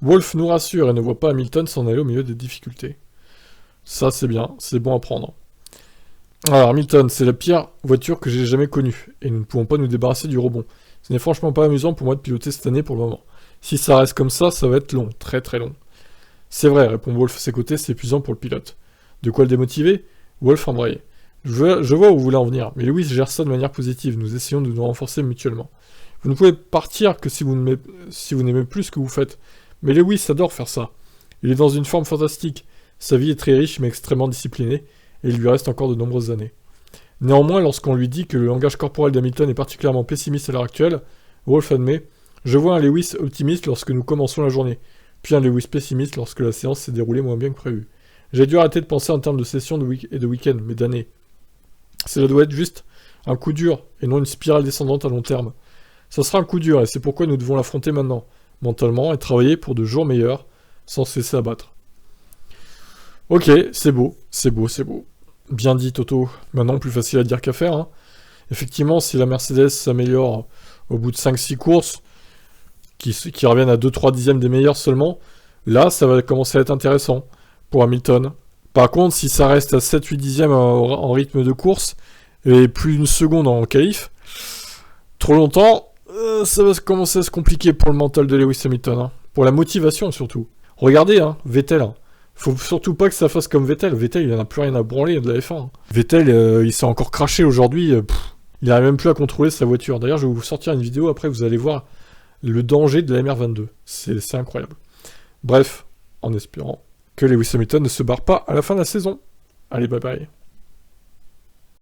Wolff nous rassure et ne voit pas Hamilton s'en aller au milieu des difficultés. Ça, c'est bien, c'est bon à prendre. Alors, Hamilton, c'est la pire voiture que j'ai jamais connue, et nous ne pouvons pas nous débarrasser du rebond. Ce n'est franchement pas amusant pour moi de piloter cette année pour le moment. Si ça reste comme ça va être long, très très long. C'est vrai, répond Wolff à ses côtés, c'est épuisant pour le pilote. De quoi le démotiver? Wolff embraye. Je vois où vous voulez en venir, mais Lewis gère ça de manière positive, nous essayons de nous renforcer mutuellement. Vous ne pouvez partir que si vous n'aimez plus ce que vous faites. Mais Lewis adore faire ça. Il est dans une forme fantastique. Sa vie est très riche mais extrêmement disciplinée, et il lui reste encore de nombreuses années. Néanmoins, lorsqu'on lui dit que le langage corporel d'Hamilton est particulièrement pessimiste à l'heure actuelle, Wolff admet « Je vois un Lewis optimiste lorsque nous commençons la journée, puis un Lewis pessimiste lorsque la séance s'est déroulée moins bien que prévu. J'ai dû arrêter de penser en termes de sessions et de week-end, mais d'années. Cela doit être juste un coup dur, et non une spirale descendante à long terme. Ça sera un coup dur, et c'est pourquoi nous devons l'affronter maintenant, mentalement, et travailler pour de jours meilleurs, sans cesser à battre. » Ok, c'est beau, c'est beau, c'est beau. Bien dit Toto, maintenant plus facile à dire qu'à faire. Hein. Effectivement, si la Mercedes s'améliore au bout de 5-6 courses, qui reviennent à 2-3 dixièmes des meilleurs seulement, là ça va commencer à être intéressant pour Hamilton. Par contre, si ça reste à 7-8 dixièmes en rythme de course, et plus d'une seconde en qualif, trop longtemps, ça va commencer à se compliquer pour le mental de Lewis Hamilton. Hein. Pour la motivation surtout. Regardez, hein, Vettel. Hein. Faut surtout pas que ça fasse comme Vettel. Vettel, il en a plus rien à branler de la F1. Hein. Vettel, il s'est encore craché aujourd'hui. Il n'arrive même plus à contrôler sa voiture. D'ailleurs, je vais vous sortir une vidéo. Après, vous allez voir le danger de la MR22. C'est incroyable. Bref, en espérant que Lewis Hamilton ne se barre pas à la fin de la saison. Allez, bye bye.